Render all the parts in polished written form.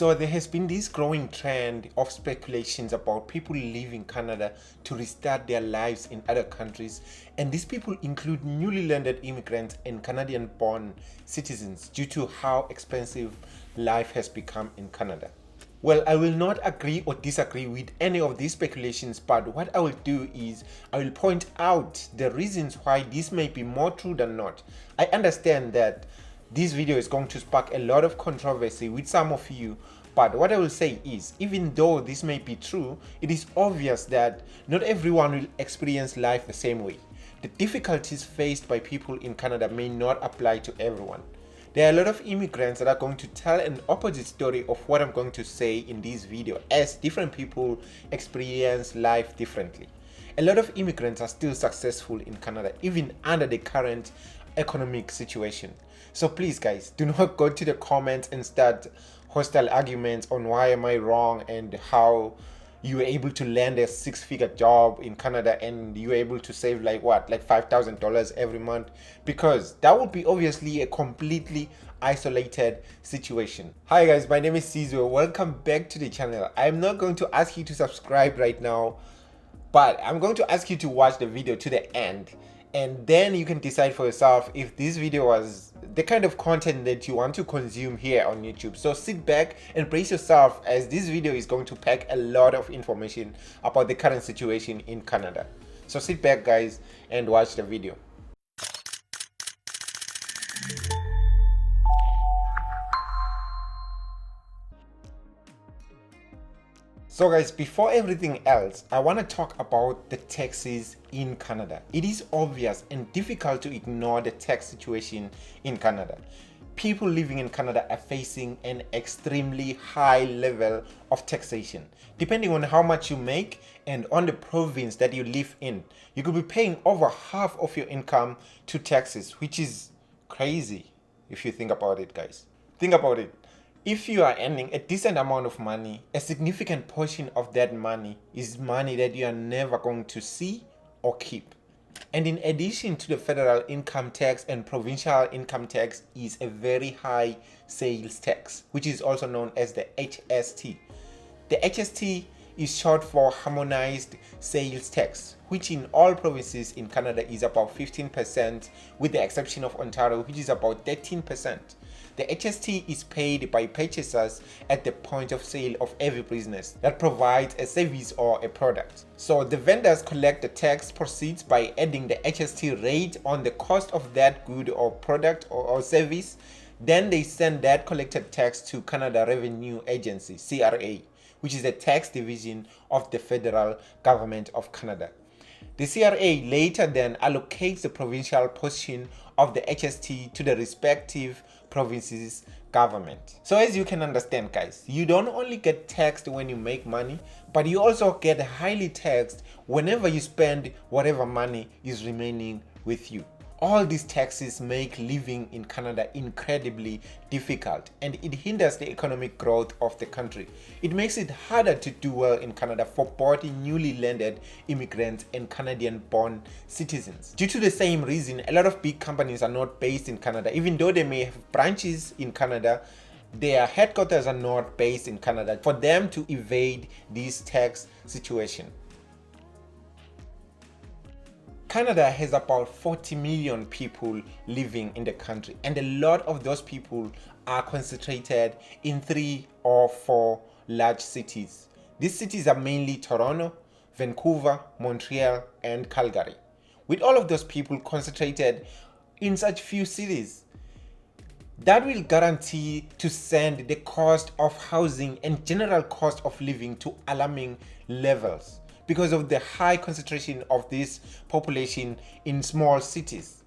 So there has been this growing trend of speculations about people leaving Canada to restart their lives in other countries, and these people include newly landed immigrants and Canadian-born citizens due to how expensive life has become in Canada. Well, I will not agree or disagree with any of these speculations, but what I will do is I will point out the reasons why this may be more true than not. I understand that this video is going to spark a lot of controversy with some of you, but what I will say is, even though this may be true, it is obvious that not everyone will experience life the same way. The difficulties faced by people in Canada may not apply to everyone. There are a lot of immigrants that are going to tell an opposite story of what I'm going to say in this video, as different people experience life differently. A lot of immigrants are still successful in Canada, even under the current economic situation. So please guys, do not go to the comments and start hostile arguments on why am I wrong and how you were able to land a six-figure job in Canada and you were able to save like $5,000 every month, because that would be obviously a completely isolated situation. Hi guys, my name is Caesar. Welcome back to the channel. I'm not going to ask you to subscribe right now, but I'm going to ask you to watch the video to the end, and then you can decide for yourself if this video was the kind of content that you want to consume here on YouTube. So sit back and brace yourself, as this video is going to pack a lot of information about the current situation in Canada. So sit back guys and watch the video. So guys, before everything else, I want to talk about the taxes in Canada. It is obvious and difficult to ignore the tax situation in Canada. People living in Canada are facing an extremely high level of taxation. Depending on how much you make and on the province that you live in, you could be paying over half of your income to taxes, which is crazy if you think about it, guys. Think about it. If you are earning a decent amount of money, a significant portion of that money is money that you are never going to see or keep. And in addition to the federal income tax and provincial income tax is a very high sales tax, which is also known as the HST. The HST is short for Harmonized Sales Tax, which in all provinces in Canada is about 15%, with the exception of Ontario, which is about 13%. The HST is paid by purchasers at the point of sale of every business that provides a service or a product. So the vendors collect the tax proceeds by adding the HST rate on the cost of that good or product or service. Then they send that collected tax to Canada Revenue Agency, CRA, which is the tax division of the federal government of Canada. The CRA later then allocates the provincial portion of the HST to the respective province's government. So as you can understand guys, you don't only get taxed when you make money, but you also get highly taxed whenever you spend whatever money is remaining with you. All these taxes make living in Canada incredibly difficult, and it hinders the economic growth of the country. It makes it harder to do well in Canada for both newly landed immigrants and Canadian-born citizens. Due to the same reason, a lot of big companies are not based in Canada. Even though they may have branches in Canada, their headquarters are not based in Canada for them to evade this tax situation. Canada has about 40 million people living in the country, and a lot of those people are concentrated in 3 or 4 large cities. These cities are mainly Toronto, Vancouver, Montreal, and Calgary. With all of those people concentrated in such few cities, that will guarantee to send the cost of housing and general cost of living to alarming levels, because of the high concentration of this population in small cities.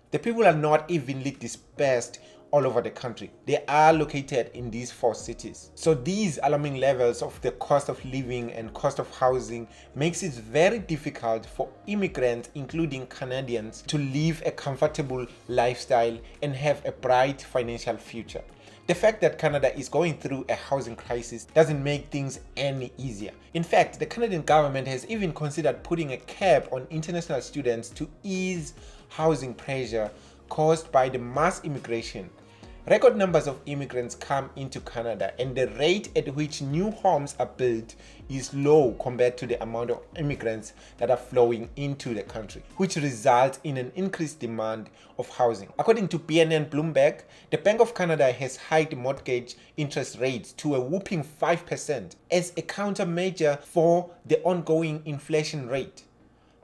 The people are not evenly dispersed all over the country. They are located in these 4 cities. So these alarming levels of the cost of living and cost of housing makes it very difficult for immigrants, including Canadians, to live a comfortable lifestyle and have a bright financial future. The fact that Canada is going through a housing crisis doesn't make things any easier. In fact, the Canadian government has even considered putting a cap on international students to ease housing pressure caused by the mass immigration. Record numbers of immigrants come into Canada, and the rate at which new homes are built is low compared to the amount of immigrants that are flowing into the country, which results in an increased demand of housing. According to BNN Bloomberg, the Bank of Canada has hiked mortgage interest rates to a whopping 5% as a countermeasure for the ongoing inflation rate.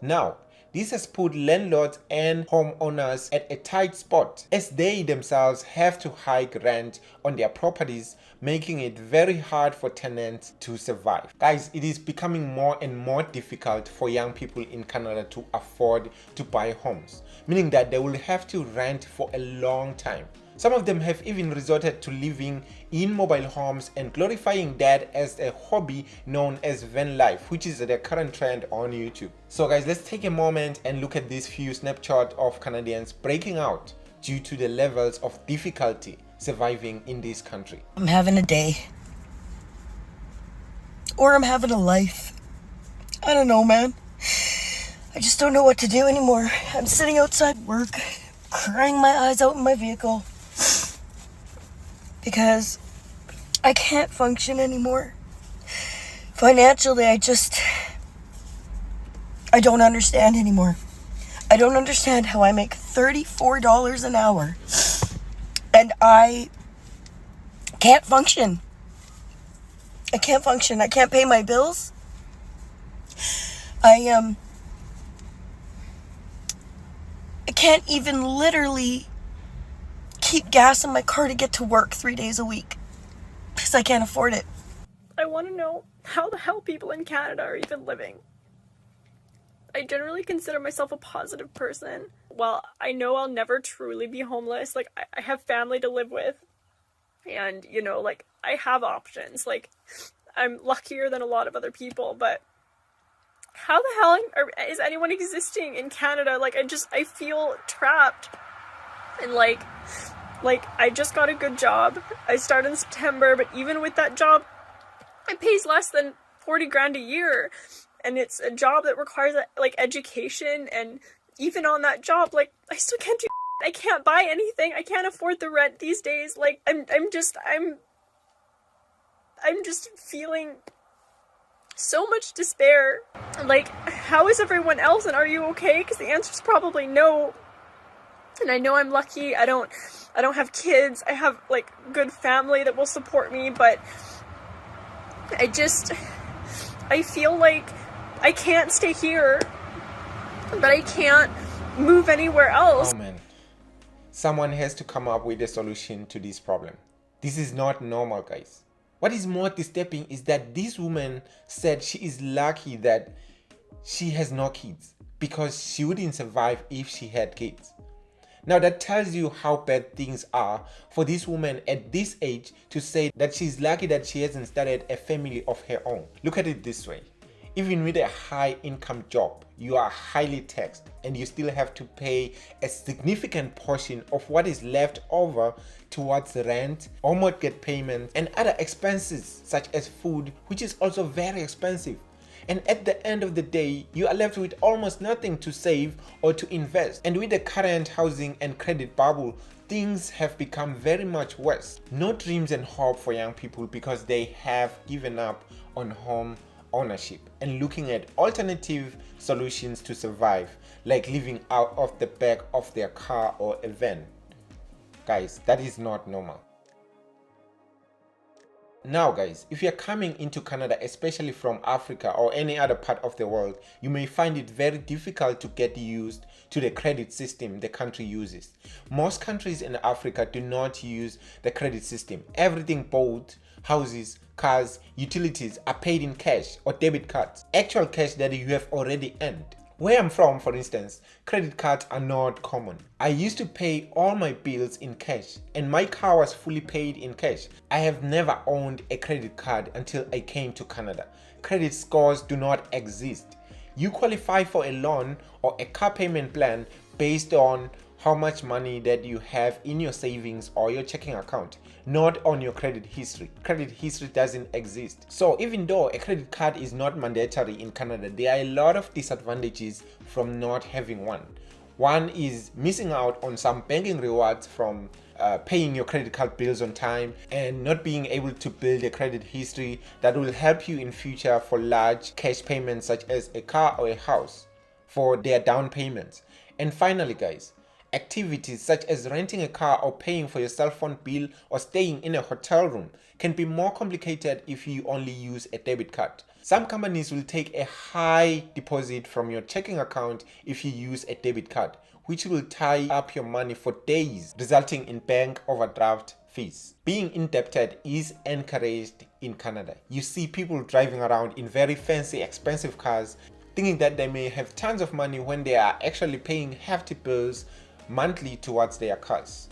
Now, this has put landlords and homeowners at a tight spot as they themselves have to hike rent on their properties, making it very hard for tenants to survive. Guys, it is becoming more and more difficult for young people in Canada to afford to buy homes, meaning that they will have to rent for a long time. Some of them have even resorted to living in mobile homes and glorifying that as a hobby known as van life, which is the current trend on YouTube. So guys, let's take a moment and look at these few snapshots of Canadians breaking out due to the levels of difficulty surviving in this country. I'm having a day. Or I'm having a life. I don't know, man. I just don't know what to do anymore. I'm sitting outside work, crying my eyes out in my vehicle, because I can't function anymore. Financially, I don't understand anymore. I don't understand how I make $34 an hour and I can't function. I can't function. I can't pay my bills. I can't even literally keep gas in my car to get to work 3 days a week because I can't afford it. I want to know how the hell people in Canada are even living. I generally consider myself a positive person. Well, I know I'll never truly be homeless. Like, I have family to live with. And, you know, like, I have options. Like, I'm luckier than a lot of other people, but how the hell is anyone existing in Canada? Like, I feel trapped. And, like, I just got a good job. I started in September, but even with that job, it pays less than 40 grand a year. And it's a job that requires, like, education. And even on that job, like, I still can't do I can't buy anything. I can't afford the rent these days. Like, I'm just feeling so much despair. Like, how is everyone else, and are you okay? Because the answer is probably no. And I know I'm lucky. I don't have kids. I have, like, good family that will support me, but I feel like I can't stay here, but I can't move anywhere else. Oh man. Someone has to come up with a solution to this problem. This is not normal, guys. What is more disturbing is that this woman said she is lucky that she has no kids because she wouldn't survive if she had kids. Now that tells you how bad things are for this woman at this age to say that she's lucky that she hasn't started a family of her own. Look at it this way. Even with a high income job, you are highly taxed and you still have to pay a significant portion of what is left over towards rent or mortgage payments and other expenses such as food, which is also very expensive. And at the end of the day, you are left with almost nothing to save or to invest. And with the current housing and credit bubble, things have become very much worse. No dreams and hope for young people because they have given up on home ownership and looking at alternative solutions to survive, like living out of the back of their car or a van. Guys, that is not normal. Now guys, if you're coming into Canada, especially from Africa or any other part of the world, you may find it very difficult to get used to the credit system the country uses. Most countries in Africa do not use the credit system. Everything bought, houses, cars, utilities are paid in cash or debit cards, actual cash that you have already earned. Where I'm from, for instance, credit cards are not common. I used to pay all my bills in cash and my car was fully paid in cash. I have never owned a credit card until I came to Canada. Credit scores do not exist. You qualify for a loan or a car payment plan based on how much money that you have in your savings or your checking account, not on your credit history. Credit history doesn't exist. So even though a credit card is not mandatory in Canada, there are a lot of disadvantages from not having one. One is missing out on some banking rewards from paying your credit card bills on time, and not being able to build a credit history that will help you in future for large cash payments such as a car or a house for their down payments. And finally guys, activities such as renting a car or paying for your cell phone bill or staying in a hotel room can be more complicated if you only use a debit card. Some companies will take a high deposit from your checking account if you use a debit card, which will tie up your money for days, resulting in bank overdraft fees. Being indebted is encouraged in Canada. You see people driving around in very fancy, expensive cars, thinking that they may have tons of money when they are actually paying hefty bills monthly towards their cars.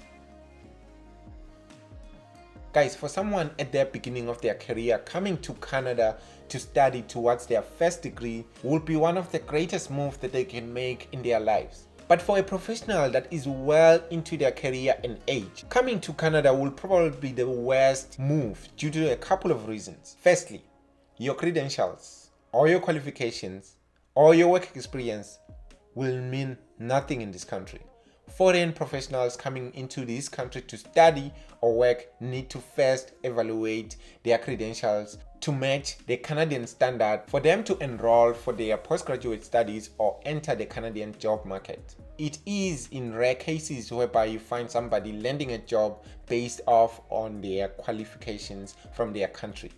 Guys, for someone at the beginning of their career, coming to Canada to study towards their first degree will be one of the greatest moves that they can make in their lives. But for a professional that is well into their career and age, coming to Canada will probably be the worst move due to a couple of reasons. Firstly, your credentials or your qualifications or your work experience will mean nothing in this country. Foreign professionals coming into this country to study or work need to first evaluate their credentials to match the Canadian standard for them to enroll for their postgraduate studies or enter the Canadian job market. It is in rare cases whereby you find somebody landing a job based off on their qualifications from their country.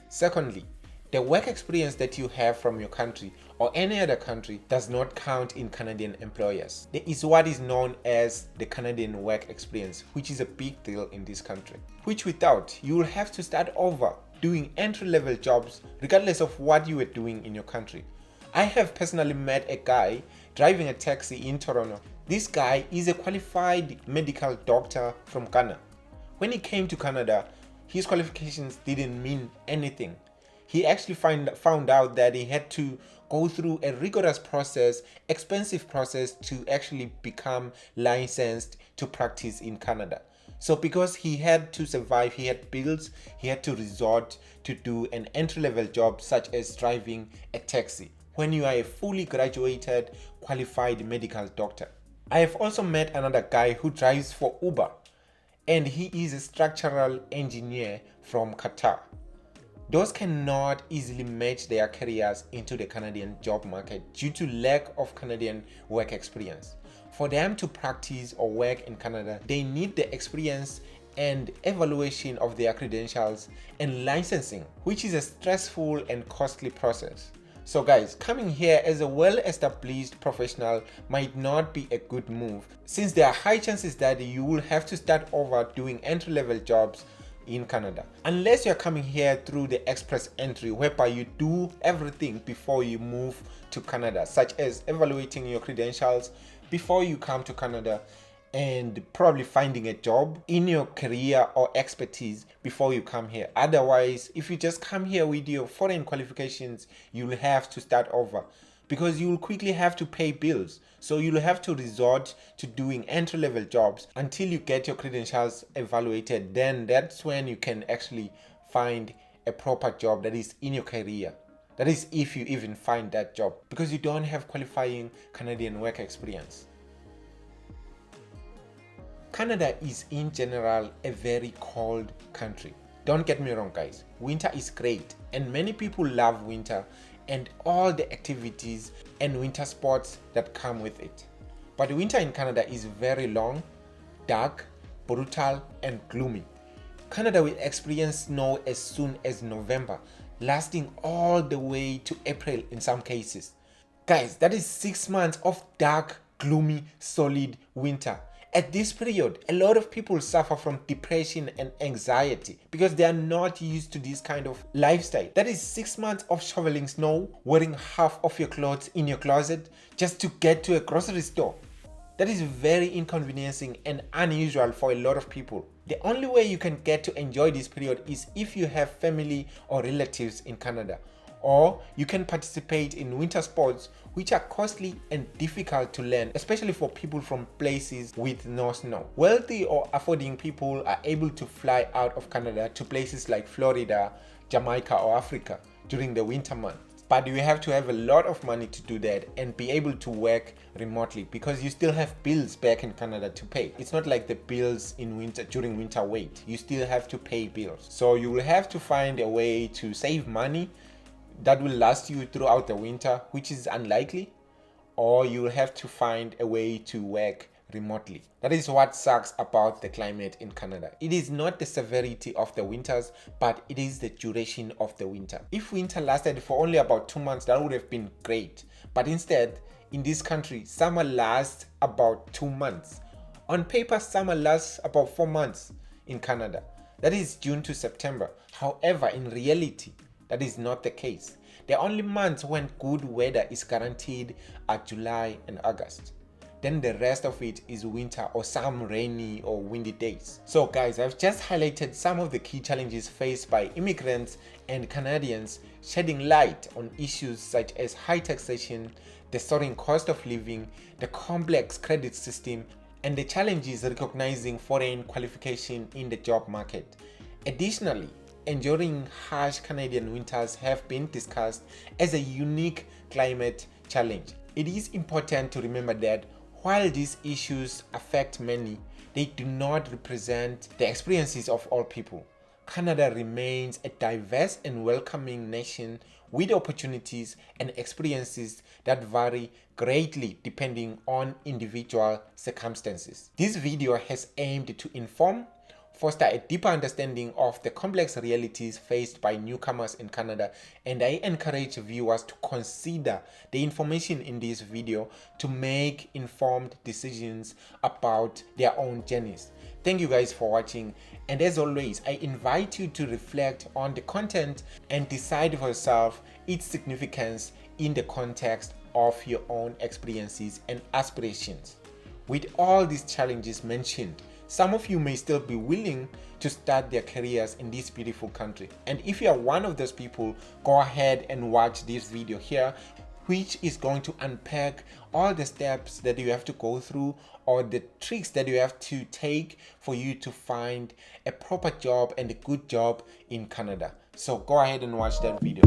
Secondly, the work experience that you have from your country or any other country does not count in Canadian employers. There is what is known as the Canadian work experience, which is a big deal in this country, which without, you will have to start over doing entry-level jobs regardless of what you were doing in your country. I have personally met a guy driving a taxi in Toronto. This guy is a qualified medical doctor from Ghana. When he came to Canada, his qualifications didn't mean anything. He actually found out that he had to go through a rigorous process, expensive process to actually become licensed to practice in Canada. So because he had to survive, he had bills, he had to resort to do an entry-level job such as driving a taxi when you are a fully graduated, qualified medical doctor. I have also met another guy who drives for Uber, and he is a structural engineer from Qatar. Those cannot easily match their careers into the Canadian job market due to lack of Canadian work experience. For them to practice or work in Canada, they need the experience and evaluation of their credentials and licensing, which is a stressful and costly process. So guys, coming here as a well-established professional might not be a good move, since there are high chances that you will have to start over doing entry-level jobs in Canada, unless you're coming here through the express entry whereby you do everything before you move to Canada, such as evaluating your credentials before you come to Canada and probably finding a job in your career or expertise before you come here. Otherwise, if you just come here with your foreign qualifications, you'll have to start over because you will quickly have to pay bills. So you'll have to resort to doing entry-level jobs until you get your credentials evaluated. Then that's when you can actually find a proper job that is in your career. That is if you even find that job, because you don't have qualifying Canadian work experience. Canada is in general a very cold country. Don't get me wrong guys, winter is great and many people love winter and all the activities and winter sports that come with it. But winter in Canada is very long, dark, brutal and gloomy. Canada will experience snow as soon as November, lasting all the way to April in some cases. Guys, that is 6 months of dark, gloomy, solid winter. At this period, a lot of people suffer from depression and anxiety because they are not used to this kind of lifestyle. That is 6 months of shoveling snow, wearing half of your clothes in your closet just to get to a grocery store. That is very inconveniencing and unusual for a lot of people. The only way you can get to enjoy this period is if you have family or relatives in Canada, or you can participate in winter sports which are costly and difficult to learn, especially for people from places with no snow. Wealthy or affording people are able to fly out of Canada to places like Florida, Jamaica or Africa during the winter months. but you have to have a lot of money to do that and be able to work remotely, because you still have bills back in Canada to pay. It's not like the bills in winter, during winter wait. You still have to pay bills. So you will have to find a way to save money that will last you throughout the winter, which is unlikely, or you will have to find a way to work remotely. That is what sucks about the climate in Canada. It is not the severity of the winters, but it is the duration of the winter. If winter lasted for only about 2 months, that would have been great. But instead, in this country, summer lasts about 2 months. On paper, summer lasts about 4 months in Canada. That is June to September. However, in reality, that is not the case. The only months when good weather is guaranteed are July and August. Then the rest of it is winter or some rainy or windy days. So guys, I've just highlighted some of the key challenges faced by immigrants and Canadians, shedding light on issues such as high taxation, the soaring cost of living, the complex credit system, and the challenges recognizing foreign qualification in the job market. Additionally, enduring harsh Canadian winters have been discussed as a unique climate challenge. It is important to remember that while these issues affect many, they do not represent the experiences of all people. Canada remains a diverse and welcoming nation with opportunities and experiences that vary greatly depending on individual circumstances. This video has aimed to inform, foster a deeper understanding of the complex realities faced by newcomers in Canada, and I encourage viewers to consider the information in this video to make informed decisions about their own journeys. Thank you guys for watching, and as always, I invite you to reflect on the content and decide for yourself its significance in the context of your own experiences and aspirations. With all these challenges mentioned, some of you may still be willing to start their careers in this beautiful country. And if you are one of those people, go ahead and watch this video here, which is going to unpack all the steps that you have to go through or the tricks that you have to take for you to find a proper job and a good job in Canada. So go ahead and watch that video.